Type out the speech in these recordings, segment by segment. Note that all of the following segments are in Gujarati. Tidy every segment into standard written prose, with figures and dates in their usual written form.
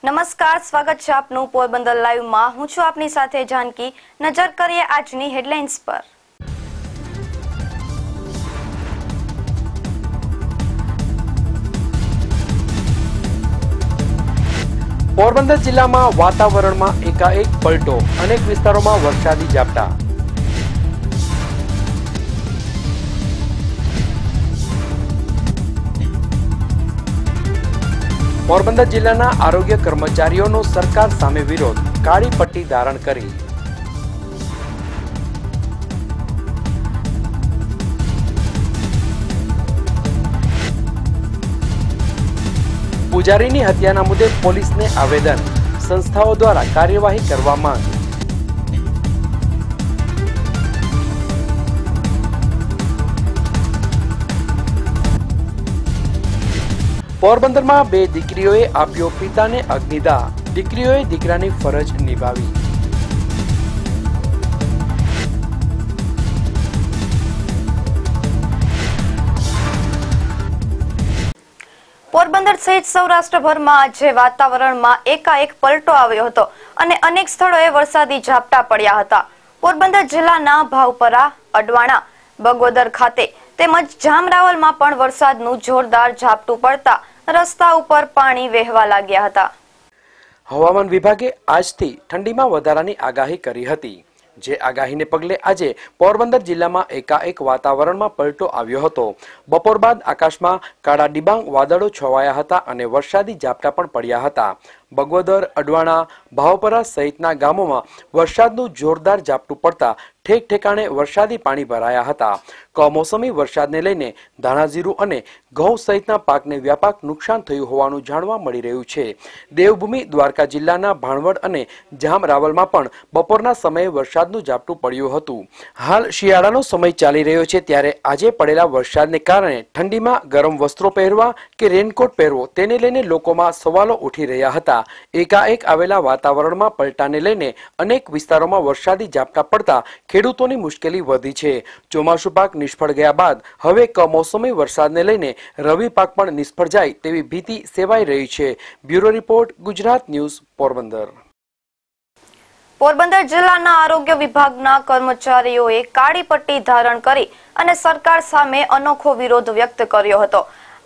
નમસ્કાર, સ્વાગત છે આપનું પોરબંદર લાઈવમાં। હું છું આપની સાથે જાનકી। નજર કરીએ આજની હેડલાઇન્સ પર। પોરબંદર જિલ્લામાં વાતાવરણમાં એકાએક પલટો, અનેક વિસ્તારોમાં વરસાદી ઝાપટા। પોરબંદર જિલ્લાના આરોગ્ય કર્મચારીઓનો સરકાર સામે વિરોધ, કાળી પટ્ટી ધારણ કરી। પૂજારીની હત્યાના મુદ્દે પોલીસને આવેદન, સંસ્થાઓ દ્વારા કાર્યવાહી કરવા માંગ। પોરબંદરમાં બે દીકરીઓએ આપ્યો પિતાને અગ્નિદાહ, દીકરીઓએ દીકરાની ફરજ નિભાવી। પોરબંદર સહિત સૌરાષ્ટ્રભરમાં આજે વાતાવરણમાં એકાએક પલટો આવ્યો હતો અને અનેક સ્થળોએ વરસાદી ઝાપટા પડ્યા હતા। પોરબંદર જિલ્લાના ભાવપરા, અડવાણા, બગોદર ખાતે તેમજ જામરાવલમાં પણ વરસાદનું જોરદાર ઝાપટું પડતા રસ્તા ઉપર પાણી વહેવા લાગ્યા હતા। હવામાન વિભાગે આજથી ઠંડીમાં વધારાની આગાહી કરી હતી, જે આગાહીને પગલે આજે પોરબંદર જિલ્લામાં એકાએક વાતાવરણમાં પલટો આવ્યો હતો। બપોર બાદ આકાશમાં કાળા ડિબાંગ વાદળો છવાયા હતા અને વરસાદી ઝાપટા પણ પડ્યા હતા। બગોદર, અડવાણા, ભાવપરા સહિતના ગામોમાં વરસાદનું જોરદાર ઝાપટું પડતા ઠેક ઠેકાણે વરસાદી પાણી ભરાયા હતા। કમોસમી વરસાદને લઈને ધાણાજીરું અને ઘઉં સહિતના પાકને વ્યાપક નુકસાન થયું હોવાનું જાણવા મળી રહ્યું છે। દેવભૂમિ દ્વારકા જિલ્લાના ભાણવડ અને જામરાવલમાં પણ બપોરના સમયે વરસાદનું ઝાપટું પડ્યું હતું। હાલ શિયાળાનો સમય ચાલી રહ્યો છે, ત્યારે આજે પડેલા વરસાદને કારણે ઠંડીમાં ગરમ વસ્ત્રો પહેરવા કે રેનકોટ પહેરવો તેને લઈને લોકોમાં સવાલો ઉઠી રહ્યા હતા। એકાએક આવેલા વાતાવરણમાં પલટાને લઈને અનેક વિસ્તારોમાં વરસાદી ઝાપટા પડતા ખેડૂતોની મુશ્કેલી વધી છે। ચોમાસુ પાક નિષ્ફળ ગયા બાદ હવે કમોસમી વરસાદને લઈને રવિ પાક પણ નિષ્ફળ જાય તેવી ભીતિ સેવાઈ રહી છે। Bureau report, Gujarat news, Porbandar. Porbandar જિલ્લાના આરોગ્ય વિભાગના કર્મચારીઓએ કાળી પટ્ટી ધારણ કરી અને સરકાર સામે અનોખો વિરોધ વ્યક્ત કર્યો હતો।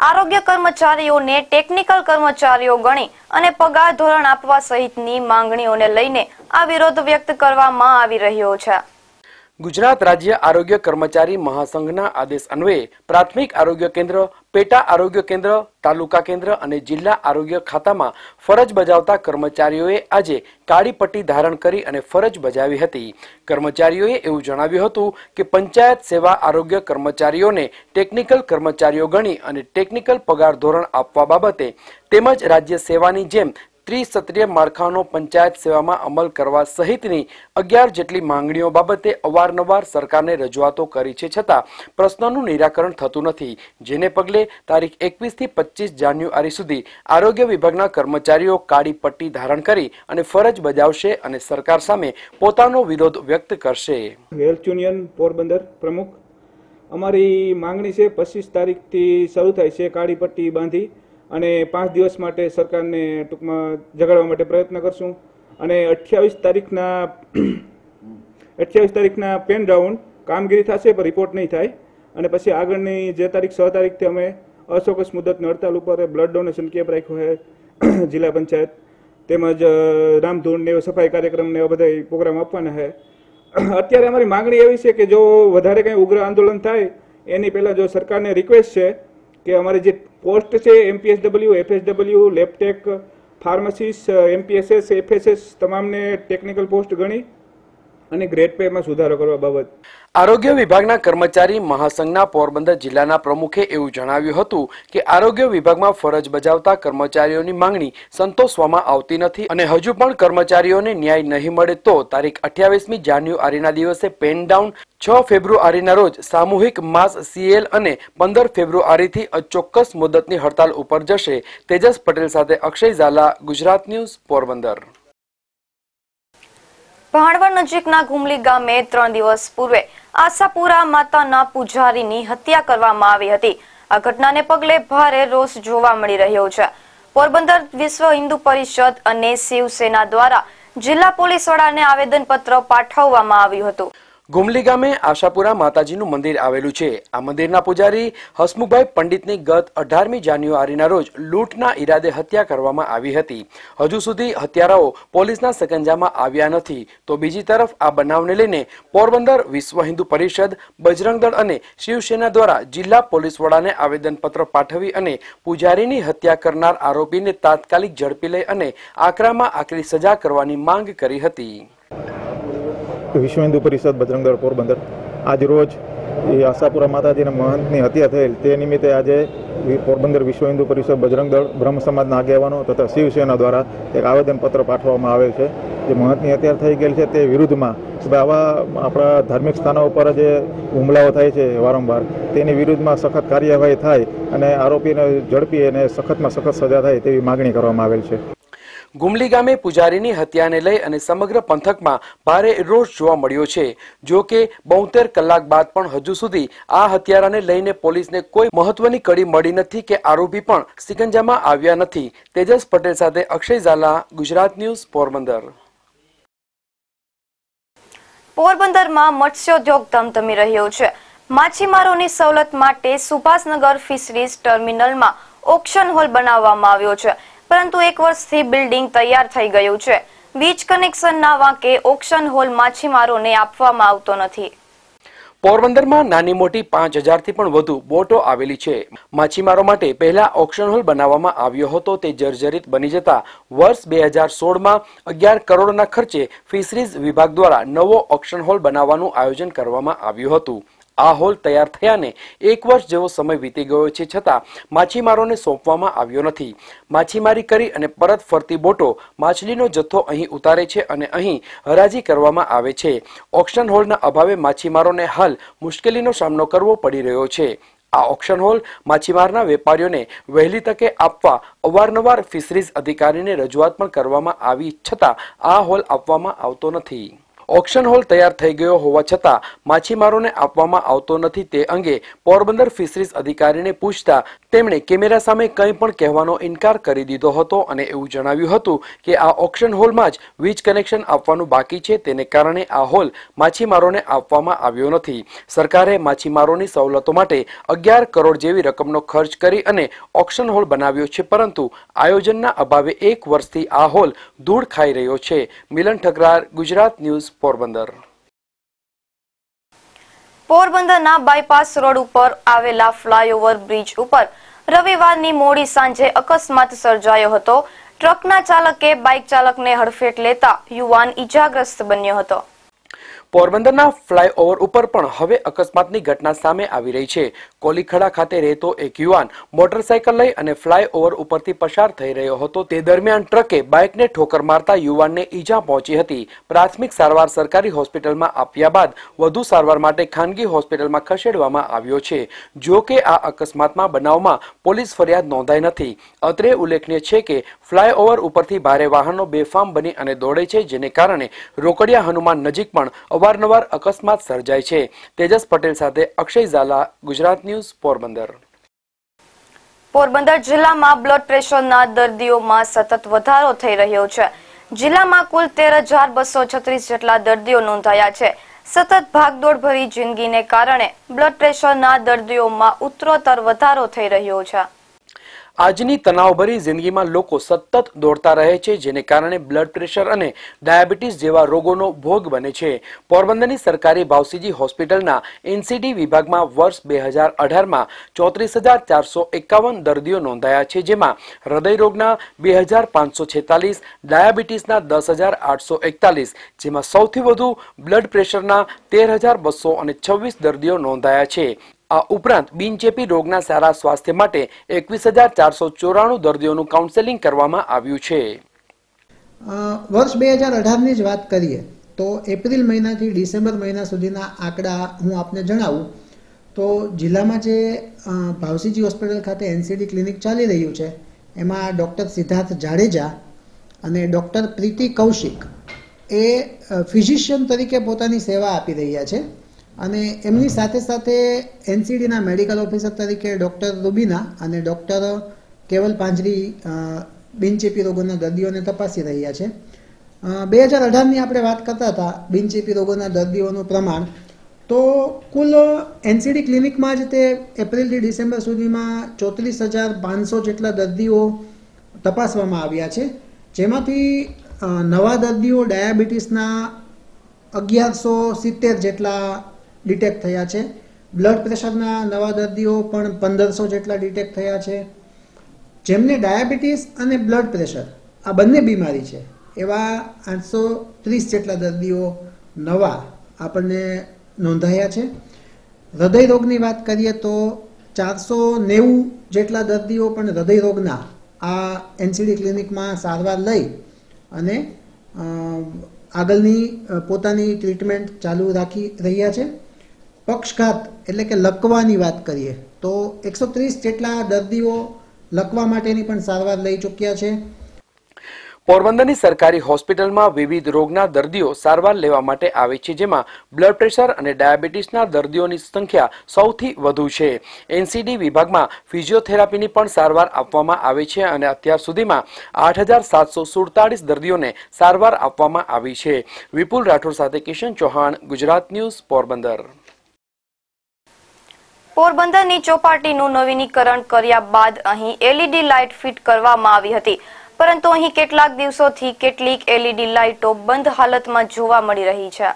આરોગ્ય કર્મચારીઓને ટેકનિકલ કર્મચારીઓ ગણી અને પગાર ધોરણ આપવા સહિતની માંગણીઓને લઈને આ વિરોધ વ્યક્ત કરવામાં આવી રહ્યો છે। ગુજરાત રાજ્ય આરોગ્ય કર્મચારી મહાસંઘના આદેશ અન્વયે પ્રાથમિક આરોગ્ય કેન્દ્ર, પેટા આરોગ્ય કેન્દ્ર, તાલુકા કેન્દ્ર અને જિલ્લા આરોગ્ય ખાતામાં ફરજ બજાવતા કર્મચારીઓએ આજે કાળી પટ્ટી ધારણ કરી અને ફરજ બજાવી હતી। કર્મચારીઓએ એવું જણાવ્યું હતું કે પંચાયત સેવા આરોગ્ય કર્મચારીઓને ટેકનિકલ કર્મચારીઓ ગણી અને ટેકનિકલ પગાર ધોરણ આપવા બાબતે તેમજ રાજ્ય સેવાની જેમ ત્રિસત્રીય માળખાનો પંચાયત સેવામાં અમલ કરવા સહિતની 11 જેટલી માંગણીઓ બાબતે અવારનવાર સરકારને રજૂઆતો કરી છે, છતાં પ્રશ્નોનું નિરાકરણ થતું નથી, જેને પગલે તારીખ 21 થી 25 જાન્યુઆરી સુધી આરોગ્ય વિભાગના કર્મચારીઓ કાળી પટ્ટી ધારણ કરી અને ફરજ બજાવશે અને સરકાર સામે પોતાનો વિરોધ વ્યક્ત કરશે। હેલ્થ યુનિયન પોરબંદર પ્રમુખ, અમારી માંગણી છે 25 તારીખથી શરૂ થાય છે કાળી પટ્ટી બાંધી અને 5 દિવસ માટે સરકારને ટૂંકમાં જગાડવા માટે પ્રયત્ન કરશું અને 28 તારીખના પેન ડાઉન કામગીરી થશે પણ રિપોર્ટ નહીં થાય અને પછી આગળની જે તારીખ 6 તારીખથી અમે અચોક્કસ મુદતની હડતાલ ઉપર બ્લડ ડોનેશન કેમ્પ રાખ્યો છે જિલ્લા પંચાયત તેમજ રામધૂન ને સફાઈ કાર્યક્રમ ને એવા બધા પ્રોગ્રામ આપવાના છે। અત્યારે અમારી માંગણી એવી છે કે જો વધારે કંઈ ઉગ્ર આંદોલન થાય એની પહેલાં જો સરકારને રિક્વેસ્ટ છે કે અમારી જે પોસ્ટ છે MPSW, FSW, lab tech, pharmacist, MPSS, FSS તમામને ટેકનિકલ પોસ્ટ ગણી અને ગ્રેડ પેમાં સુધારો કરવા બાબત આરોગ્ય વિભાગના કર્મચારી મહાસંઘના પોરબંદર જિલ્લાના પ્રમુખે એવું જણાવ્યું હતું કે આરોગ્ય વિભાગમાં ફરજ બજાવતા કર્મચારીઓની માંગણી સંતોષવામાં આવતી નથી અને હજુ પણ કર્મચારીઓને ન્યાય નહીં મળે તો તારીખ 28મી જાન્યુઆરીના દિવસે પેન ડાઉન, 6 ફેબ્રુઆરીના રોજ સામૂહિક માસ CL અને 15 ફેબ્રુઆરીથી અચોક્કસ મુદતની હડતાલ ઉપર જશે। તેજસ પટેલ સાથે અક્ષય ઝાલા, ગુજરાત ન્યૂઝ, પોરબંદર। ભાણવડ નજીકના ઘુમલી ગામે 3 દિવસ પૂર્વે આશાપુરા માતાના પૂજારીની હત્યા કરવામાં આવી હતી। આ ઘટનાને પગલે ભારે રોષ જોવા મળી રહ્યો છે। પોરબંદર વિશ્વ હિન્દુ પરિષદ અને શિવસેના દ્વારા જિલ્લા પોલીસ વડાને આવેદનપત્ર પાઠવવામાં આવ્યું હતું. ગુમલી ગામે આશાપુરા માતાજીનું મંદિર આવેલું છે. આ મંદિરના પૂજારી હસમુખભાઈ પંડિતની ગત 18મી જાન્યુઆરીના રોજ લૂંટના ઈરાદે હત્યા કરવામાં આવી હતી. હજુ સુધી હત્યારાઓ પોલીસના સકંજામાં આવ્યા નથી. તો બીજી તરફ આ બનાવને લઈને પોરબંદર વિશ્વ હિન્દુ પરિષદ, બજરંગ દળ અને શિવસેના દ્વારા જિલ્લા પોલીસ વડાને આવેદનપત્ર પાઠવી અને પૂજારીની હત્યા કરનાર આરોપીને તાત્કાલિક ઝડપી લઈ અને આકરામાં આકરી સજા કરવાની માંગ કરી હતી. વિશ્વ હિન્દુ પરિષદ બજરંગ દળ પોરબંદર આજ રોજ આશાપુરા માતાજીના મહંતની હત્યા થયેલ તે નિમિત્તે આજે પોરબંદર વિશ્વ હિન્દુ પરિષદ, બજરંગ દળ, બ્રહ્મ સમાજના આગેવાનો તથા શિવસેના દ્વારા એક આવેદનપત્ર પાઠવવામાં આવેલ છે. જે મહંતની હત્યા થઈ ગયેલ છે તે વિરુદ્ધમાં આવા આપણા ધાર્મિક સ્થાનો ઉપર જે હુમલાઓ થાય છે વારંવાર તેની વિરુદ્ધમાં સખત કાર્યવાહી થાય અને આરોપીને ઝડપી અને સખતમાં સખત સજા થાય તેવી માગણી કરવામાં આવેલ છે. ગુમલી ગામે પૂજારીની હત્યાને લઈ અને સમગ્ર પંથકમાં ભારે રોષ જોવા મળ્યો છે. જો કે 72 કલાક બાદ પણ હજુ સુધી આ હત્યારાને લઈને પોલીસને કોઈ મહત્વની કડી મળી નથી કે આરોપી પણ સિકંજામાં આવ્યા નથી. તેજસ પટેલ સાથે અક્ષય ઝાલા, ગુજરાત ન્યૂઝ, પોરબંદર. પોરબંદરમાં મત્સ્યોદ્યોગ ધમધમી રહ્યો છે. માછીમારોની સવલત માટે સુભાષનગર ફિશરીઝ ટર્મિનલમાં ઓક્શન હોલ બનાવવામાં આવ્યો છે, પરંતુ 1 વર્ષથી બિલ્ડિંગ તૈયાર થઈ ગયું છે. વીજ કનેક્શનના વાંકે ઓક્શન હોલ માછીમારોને આપવામાં આવતો નથી. પોરબંદરમાં નાની મોટી 5000 થી પણ વધુ બોટો આવેલી છે. માછીમારો માટે પહેલા ઓક્શન હોલ બનાવવામાં આવ્યો હતો. તે જર્જરિત બની જતા વર્ષ 2016માં 11 કરોડના ખર્ચે ફિશરીઝ વિભાગ દ્વારા નવો ઓક્શન હોલ બનાવવાનું આયોજન કરવામાં આવ્યું હતું. આ હોલ તૈયાર થયાને 1 વર્ષ જેવો સમય વીતી ગયો છે, છતાં માછીમારોને સોંપવામાં આવ્યો નથી. માછીમારી કરી અને પરત ફરતી બોટો માછલીનો જથ્થો અહીં ઉતારે છે અને અહીં હરાજી કરવામાં આવે છે. ઓક્શન હોલના અભાવે માછીમારોને હાલ મુશ્કેલીનો સામનો કરવો પડી રહ્યો છે. આ ઓક્શન હોલ માછીમારના વેપારીઓને વહેલી તકે આપવા અવારનવાર ફિશરીઝ અધિકારીને રજૂઆત પણ કરવામાં આવી, છતાં આ હોલ આપવામાં આવતો નથી. ઓક્શન હોલ તૈયાર થઈ ગયો હોવા છતાં માછીમારોને આપવામાં આવતો નથી. તે અંગે પોરબંદર ફિશરીઝ અધિકારીને પૂછતા તેમણે કેમેરા સામે કંઈ પણ કહેવાનો ઇનકાર કરી દીધો હતો અને એવું જણાવ્યું હતું કે આ ઓક્શન હોલમાં જ વીજ કનેક્શન આપવાનું બાકી છે. તેને કારણે આ હોલ માછીમારોને આપવામાં આવ્યો નથી. સરકારે માછીમારોની સવલતો માટે 11 કરોડ જેવી રકમનો ખર્ચ કરી અને ઓક્શન હોલ બનાવ્યો છે, પરંતુ આયોજનના અભાવે 1 વર્ષથી આ હોલ ધૂળ ખાઈ રહ્યો છે. મિલન ઠકરાર, ગુજરાત ન્યૂઝ, પોરબંદર. પોરબંદરના બાયપાસ રોડ ઉપર આવેલા ફ્લાયઓવર બ્રિજ ઉપર રવિવારની મોડી સાંજે અકસ્માત સર્જાયો હતો. ટ્રકના ચાલકે બાઇક ચાલકને હડફેટ લેતા યુવાન ઈજાગ્રસ્ત બન્યો હતો. પોરબંદરના ફ્લાયઓવર ઉપર પણ હવે અકસ્માતની ઘટના સામે આવી રહી છે. કોલીખડા ખાતે રહેતો એક યુવાન મોટરસાયકલ લઈ અને ફ્લાયઓવર ઉપરથી પસાર થઈ રહ્યો હતો. તે દરમિયાન ટ્રકે બાઇકને ઠોકર મારતા યુવાનને ઈજા પહોંચી હતી. પ્રાથમિક સારવાર સરકારી હોસ્પિટલમાં આપ્યા બાદ વધુ સારવાર માટે ખાનગી હોસ્પિટલમાં ખસેડવામાં આવ્યો છે. જો કે આ અકસ્માતમાં બનાવમાં પોલીસ ફરિયાદ નોંધાઈ નથી. અત્રે ઉલ્લેખનીય છે કે ફ્લાયઓવર ઉપરથી ભારે વાહનો બેફામ બની અને દોડે છે, જેને કારણે રોકડિયા હનુમાન નજીક પણ અવારનવાર અકસ્માત સર્જાય છે. તેજસ પટેલ સાથે અક્ષય ઝાલા, ગુજરાત ન્યૂઝ, પોરબંદર. પોરબંદર જિલ્લામાં બ્લડ પ્રેશરના દર્દીઓમાં સતત વધારો થઈ રહ્યો છે. જિલ્લામાં કુલ 13,236 જેટલા દર્દીઓ નોંધાયા છે. સતત ભાગદોડ ભરી જિંદગીને કારણે બ્લડ પ્રેશરના દર્દીઓમાં ઉત્તરોત્તર વધારો થઈ રહ્યો છે. આજની તણાવભરી જિંદગીમાં લોકો સતત દોડતા રહે છે, જેને કારણે બ્લડ પ્રેશર અને ડાયાબિટીસ જેવા રોગોનો ભોગ બને છે. પોરબંદરની સરકારી ભાવસીજી હોસ્પિટલના એનસીડી વિભાગમાં વર્ષ 2018માં 34,451 દર્દીઓ નોંધાયા છે, જેમાં હૃદયરોગના 2,546, ડાયાબિટીસના 10,841, જેમાં સૌથી વધુ બ્લડ પ્રેશરના 13,226 દર્દીઓ નોંધાયા છે. આ ઉપરાંત બિનચેપી રોગના સારા સ્વાસ્થ્ય માટે 21,494 દર્દીઓનું કાઉન્સેલિંગ કરવામાં આવ્યું છે. વર્ષ 2018ની જ વાત કરીએ તો એપ્રિલ મહિનાથી ડિસેમ્બર મહિના સુધીના આંકડા હું આપને જણાવું તો જિલ્લામાં જે ભાવસીજી હોસ્પિટલ ખાતે એનસીડી ક્લિનિક ચાલી રહ્યું છે એમાં ડૉક્ટર સિદ્ધાર્થ જાડેજા અને ડૉક્ટર પ્રીતિ કૌશિક એ ફિઝિશિયન તરીકે પોતાની સેવા આપી રહ્યા છે અને એમની સાથે સાથે એનસીડીના મેડિકલ ઓફિસર તરીકે ડૉક્ટર રૂબીના અને ડૉક્ટર કેવલ પાંજરી બિનચેપી રોગોના દર્દીઓને તપાસી રહ્યા છે. 2018ની આપણે વાત કરતા હતા બિનચેપી રોગોના દર્દીઓનું પ્રમાણ, તો કુલ એનસીડી ક્લિનિકમાં જ તે એપ્રિલથી ડિસેમ્બર સુધીમાં 34,500 જેટલા દર્દીઓ તપાસવામાં આવ્યા છે, જેમાંથી નવા દર્દીઓ ડાયાબિટીસના 1170 જેટલા ડિટેક્ટ થયા છે. બ્લડ પ્રેશરના નવા દર્દીઓ પણ 1500 જેટલા ડિટેક્ટ થયા છે. જેમને ડાયાબિટીસ અને બ્લડ પ્રેશર આ બંને બીમારી છે એવા 830 જેટલા દર્દીઓ નવા આપણને નોંધાયા છે. હૃદય રોગની વાત કરીએ તો 490 જેટલા દર્દીઓ પણ હૃદય રોગના આ એનસીડી ક્લિનિકમાં સારવાર લઈ અને આગળની પોતાની ટ્રીટમેન્ટ ચાલુ રાખી રહ્યા છે. પક્ષઘાત એટલે કે લકવાની વાત કરીએ તો 130 જેટલા દર્દીઓ લકવા માટેની પણ સારવાર લઈ ચૂક્યા છે. પોરબંદરની સરકારી હોસ્પિટલમાં વિવિધ રોગના દર્દીઓ સારવાર લેવા માટે આવે છે, જેમાં બ્લડ પ્રેશર અને ડાયાબિટીસના દર્દીઓની સંખ્યા સૌથી વધુ છે. એનસીડી વિભાગમાં ફિઝિયોથેરાપીની પણ સારવાર આપવામાં આવે છે અને અત્યાર સુધીમાં 8,747 દર્દીઓને સારવાર આપવામાં આવી છે. વિપુલ રાઠોડ સાથે કિશન ચૌહાણ, ગુજરાત ન્યૂઝ, પોરબંદર. પોરબંદરની ચોપાટીનું નવીનીકરણ કર્યા બાદ અહીં એલઈડી લાઇટ ફિટ કરવામાં આવી હતી, પરંતુ અહીં કેટલાક દિવસોથી કેટલીક એલઈડી લાઇટો બંધ હાલતમાં જોવા મળી રહી છે.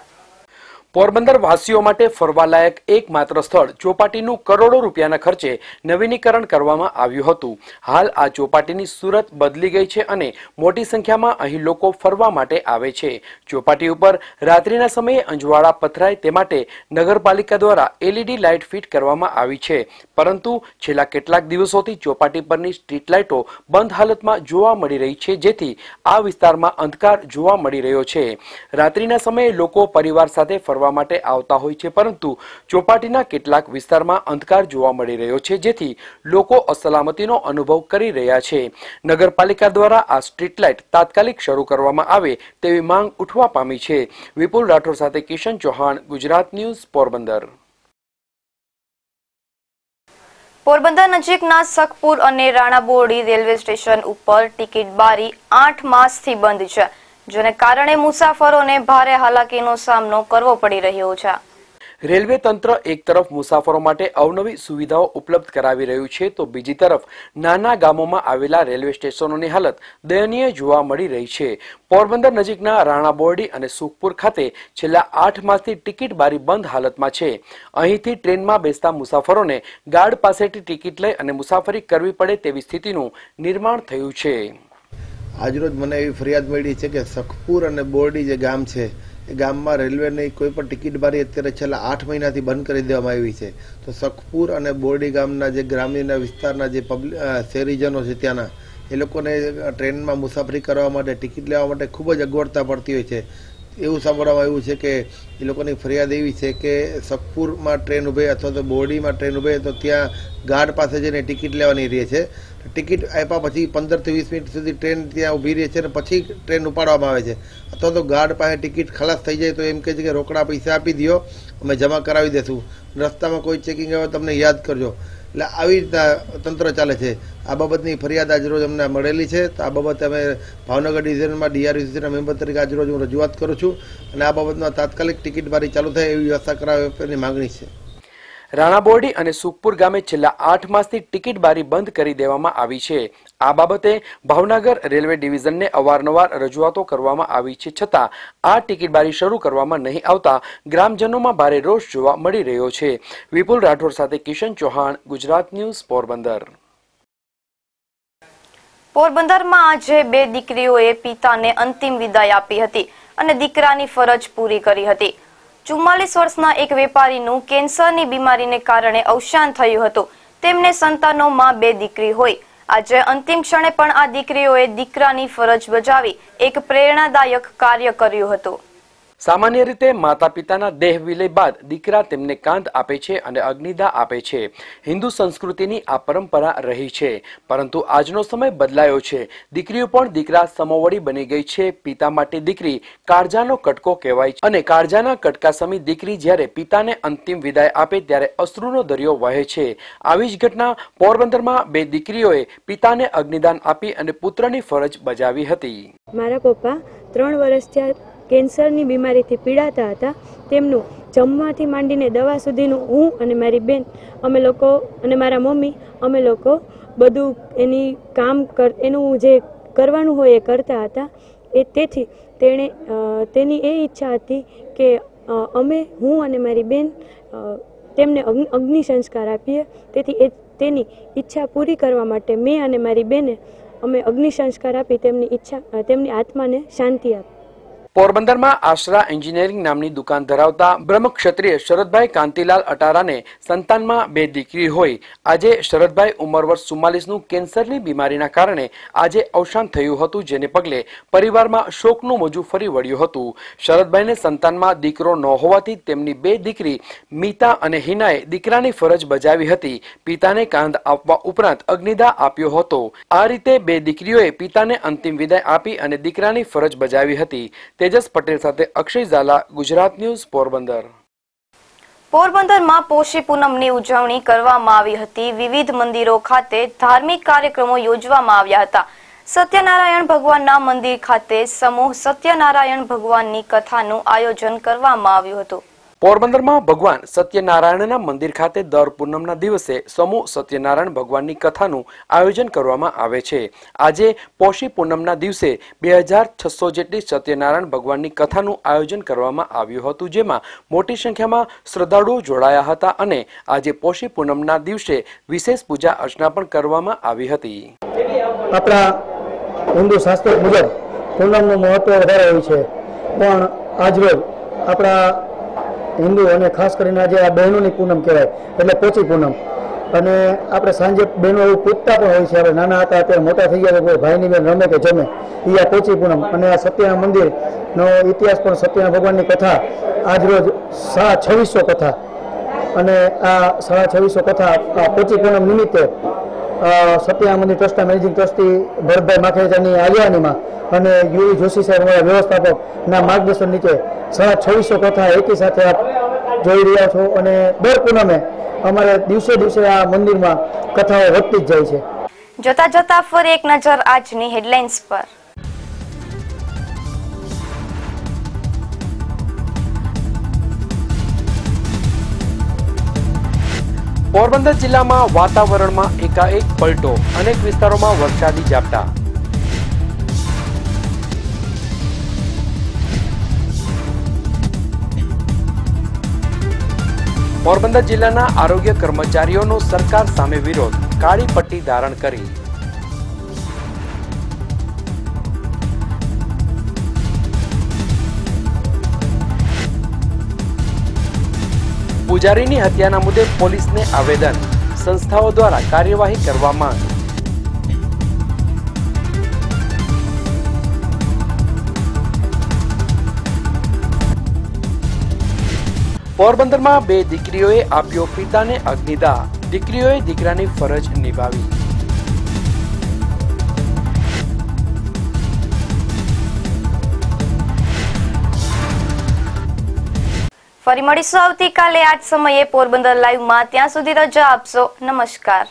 પોરબંદર વાસીઓ માટે ફરવાલાયક એકમાત્ર સ્થળ ચોપાટીનું કરોડો રૂપિયાના ખર્ચે નવીનીકરણ કરવામાં આવ્યું હતું. હાલ આ ચોપાટીની સુરત બદલી ગઈ છે અને મોટી સંખ્યામાં અહીં લોકો ફરવા માટે આવે છે. ચોપાટી ઉપર રાત્રિના સમયે અંજવાળા પથરાય તે માટે નગરપાલિકા દ્વારા એલઈડી લાઇટ ફિટ કરવામાં આવી છે, પરંતુ છેલ્લા કેટલાક દિવસોથી ચોપાટી પરની સ્ટ્રીટ લાઇટો બંધ હાલતમાં જોવા મળી રહી છે, જેથી આ વિસ્તારમાં અંધકાર જોવા મળી રહ્યો છે. રાત્રિના સમયે લોકો પરિવાર સાથે ફરવા માટે આવતા હોય છે, પરંતુ ચોપાટીના કેટલાક વિસ્તારમાં અંધકાર જોવા મળી રહ્યો છે, જેથી લોકો અસલામતીનો અનુભવ કરી રહ્યા છે. નગરપાલિકા દ્વારા આ સ્ટ્રીટ લાઇટ તાત્કાલિક શરૂ કરવામાં આવે તેવી માંગ ઉઠવા પામી છે. વિપુલ રાઠોડ સાથે કિશન ચૌહાણ, ગુજરાત ન્યૂઝ, પોરબંદર. પોરબંદર નજીકના સખપુર અને રાણાબોરડી રેલવે સ્ટેશન ઉપર ટિકિટ બારી 8 માસથી બંધ છે, જેને કારણે મુસાફરોને ભારે હાલાકીનો સામનો કરવો પડી રહ્યો છે. રેલવે તંત્ર એક તરફ મુસાફરો માટે અવનવી સુવિધાઓ ઉપલબ્ધ કરાવી રહ્યું છે, તો બીજી તરફ નાના ગામોમાં આવેલા રેલવે સ્ટેશનોની હાલત દયનીય જોવા મળી રહી છે. પોરબંદર નજીકના રાણાબોરડી અને સુખપુર ખાતે છેલ્લા 8 માસથી ટિકિટ બારી બંધ હાલતમાં છે. અહીંથી ટ્રેનમાં બેસતા મુસાફરોને ગાર્ડ પાસેથી ટિકિટ લઈ અને મુસાફરી કરવી પડે તેવી સ્થિતિનું નિર્માણ થયું છે. આજરોજ મને એવી ફરિયાદ મળી છે કે સખપુર અને બોરડી જે ગામ છે એ ગામમાં રેલવેની કોઈ પણ ટિકિટ બારી અત્યારે છેલ્લા 8 મહિનાથી બંધ કરી દેવામાં આવી છે. તો સખપુર અને બોરડી ગામના જે ગ્રામ્ય વિસ્તારના જે શહેરીજનો છે ત્યાંના એ લોકોને ટ્રેનમાં મુસાફરી કરવા માટે ટિકિટ લેવા માટે ખૂબ જ અગવડતા પડતી હોય છે. એવું સાંભળવામાં આવ્યું છે કે એ લોકોની ફરિયાદ એવી છે કે સખપુરમાં ટ્રેન ઉભે અથવા તો બોરડીમાં ટ્રેન ઉભે તો ત્યાં ગાર્ડ પાસે જઈને ટિકિટ લેવાની રહે છે. ટિકિટ આપ્યા પછી 15 થી 20 મિનિટ સુધી ટ્રેન ત્યાં ઊભી રહે છે અને પછી ટ્રેન ઉપાડવામાં આવે છે, અથવા તો ગાર્ડ પાસે ટિકિટ ખલાસ થઈ જાય તો એમ કહે છે કે રોકડા પૈસા આપી દો, અમે જમા કરાવી દેશું, રસ્તામાં કોઈ ચેકિંગ આવે તમને યાદ કરજો. એટલે આવી રીતના તંત્ર ચાલે છે. આ બાબતની ફરિયાદ આજરોજ અમને મળેલી છે, તો આ બાબતે અમે ભાવનગર ડિવિઝનમાં ડીઆરયુસીના મેમ્બર તરીકે આજરોજ હું રજૂઆત કરું છું અને આ બાબતમાં તાત્કાલિક ટિકિટ બારી ચાલુ થાય એવી વ્યવસ્થા કરાવવાની માંગણી છે. રાણાબોરડી અને સુખપુર ગામે છેલ્લા 8 માસથી ટિકિટ બારી બંધ કરી દેવામાં આવી છે. આ બાબતે ભાવનગર રેલવે ડિવિઝનને અવારનવાર રજૂઆતો કરવામાં આવી છે, છતાં આ ટિકિટ બારી શરૂ કરવામાં નહીં આવતા ગ્રામજનોમાં ભારે રોષ જોવા મળી રહ્યો છે. વિપુલ રાઠોડ સાથે કિશન ચૌહાણ, ગુજરાત ન્યૂઝ, પોરબંદર. પોરબંદરમાં આજે 2 દીકરીઓએ પિતાને અંતિમ વિદાય આપી હતી અને દીકરાની ફરજ પૂરી કરી હતી. 44 વર્ષના એક વેપારીનું કેન્સરની બીમારીને કારણે અવસાન થયું હતું. તેમને સંતાનોમાં 2 દીકરી હોય. આજે અંતિમ ક્ષણે પણ આ દીકરીઓએ દીકરાની ફરજ બજાવી એક પ્રેરણાદાયક કાર્ય કર્યું હતું. સામાન્ય રીતે માતા પિતાના દેહ વિલય બાદ દીકરા તેમને કાંધ આપે છે અને અગ્નિદાહ આપે છે. હિન્દુ સંસ્કૃતિની આ પરંપરા રહી છે, પરંતુ આજનો સમય બદલાયો છે. દીકરીઓ પણ દીકરા સમોવડી બની ગઈ છે. પિતા માટે દીકરી કાળજાનો કટકો કહેવાય છે અને કાળજાના કટકા સમી દીકરી જ્યારે પિતાને અંતિમ વિદાય આપે ત્યારે અશ્રુનો દરિયો વહે છે. આવી જ ઘટના પોરબંદરમાં બે દીકરીઓએ પિતાને અગ્નિદાન આપી અને પુત્રની ફરજ બજાવી હતી. મારા પપ્પા 3 વર્ષથી કેન્સરની બીમારીથી પીડાતા હતા. તેમનું જમવાથી માંડીને દવા સુધીનું હું અને મારી બેન અમે લોકો અને મારા મમ્મી અમે લોકો બધું એનું જે કરવાનું હોય એ કરતા હતા. તેથી તેની એ ઈચ્છા હતી કે હું અને મારી બેન તેમને અગ્નિ સંસ્કાર આપીએ. તેથી તેની ઈચ્છા પૂરી કરવા માટે મેં અને મારી બેને અમે અગ્નિ સંસ્કાર આપી તેમની આત્માને શાંતિ આપી. પોરબંદરમાં આશરા એન્જિનિયરિંગ નામની દુકાન ધરાવતા બ્રહ્મક્ષત્રિય શરદભાઈ કાંતિલાલ અટારાને સંતાનમાં 2 દીકરી હોય આજે શરદભાઈ ઉંમર વર્ષ 44નું કેન્સરની બીમારીના કારણે આજે અવસાન થયું હતું, જેને પગલે પરિવારમાં શોકનું મોજું ફરી વળ્યું હતું. શરદભાઈને સંતાનમાં દીકરો ન હોવાથી તેમની 2 દીકરી મીતા અને હિનાએ દીકરાની ફરજ બજાવી હતી. પિતાને કાંધ આપવા ઉપરાંત અગ્નિદાહ આપ્યો હતો. આ રીતે 2 દીકરીઓએ પિતાને અંતિમ વિદાય આપી અને દીકરાની ફરજ બજાવી હતી. તેજસ પટેલ સાથે અક્ષય ઝાલા, ગુજરાત ન્યૂઝ, પોરબંદર. પોરબંદરમાં પોષી પૂનમની ઉજવણી કરવામાં આવી હતી. વિવિધ મંદિરો ખાતે ધાર્મિક કાર્યક્રમો યોજવામાં આવ્યા હતા. સત્યનારાયણ ભગવાનના મંદિર ખાતે સમૂહ સત્યનારાયણ ભગવાનની કથાનું આયોજન કરવામાં આવ્યું હતું. પોરબંદરમાં ભગવાન સત્યનારાયણના મંદિર ખાતે દર પૂનમના દિવસે સમૂહ સત્યનારાયણ ભગવાનની કથાનું આયોજન કરવામાં આવે છે. આજે પોષી પૂનમના દિવસે 2600 જેટલી સત્યનારાયણ ભગવાનની કથાનું આયોજન કરવામાં આવ્યું હતું, જેમાં મોટી સંખ્યામાં શ્રદ્ધાળુઓ જોડાયા હતા અને આજે પોષી પૂનમના દિવસે વિશેષ પૂજા અર્ચના પણ કરવામાં આવી હતી. આપણા હિન્દુ શાસ્ત્રો મુજબ પૂનમનું મહત્વ વધારે હોય છે, પણ આજરોજ આપણા હિન્દુ અને ખાસ કરીને આજે આ બહેનોની પૂનમ કહેવાય એટલે પોચી પૂનમ, અને આપણે સાંજે બહેનો એવું પૂછતા પણ હોય છે. આપણે નાના હતા અત્યારે મોટા થઈ ગયા કોઈ ભાઈની બેન રમે કે જમે એ આ પોચી પૂનમ. અને આ સત્યનારાયણ મંદિરનો ઇતિહાસ પણ સત્યનારાયણ ભગવાનની કથા આજરોજ 2650 કથા, અને આ 2650 કથા આ પોચી પૂનમ નિમિત્તે સત્યનારાયણ મંદિર ટ્રસ્ટના મેનેજિંગ ટ્રસ્ટી ભરતભાઈ માખેજાની આગેવાનીમાં અને યુવી જોશી સાહેબ અમારા વ્યવસ્થાપકના માર્ગદર્શન નીચે 2650 કથા એકી સાથે આપ જોઈ રહ્યા છો. અને દર પૂનમે અમારે દિવસે આ મંદિરમાં કથાઓ વધતી જ જાય છે. જોતા જોતા ફરી એક નજર આજની હેડલાઇન્સ પર. પોરબંદર જિલ્લામાં વાતાવરણમાં એકાએક પલટો, અનેક વિસ્તારોમાં વરસાદી ઝાપટા. પોરબંદર જિલ્લાના આરોગ્ય કર્મચારીઓનો સરકાર સામે વિરોધ, કાળી પટ્ટી ધારણ કરી. પૂજારીની હત્યાના મુદ્દે પોલીસને આવેદન, સંસ્થાઓ દ્વારા કાર્યવાહી કરવા માંગ. પોરબંદરમાં 2 દીકરીઓએ આપ્યો પિતાને અગ્નિદાહ, દીકરીઓએ દીકરાની ફરજ નિભાવી. ફરી મળીશું આવતીકાલે આ જ સમયે પોરબંદર લાઈવમાં. ત્યાં સુધી રજા આપશો. નમસ્કાર.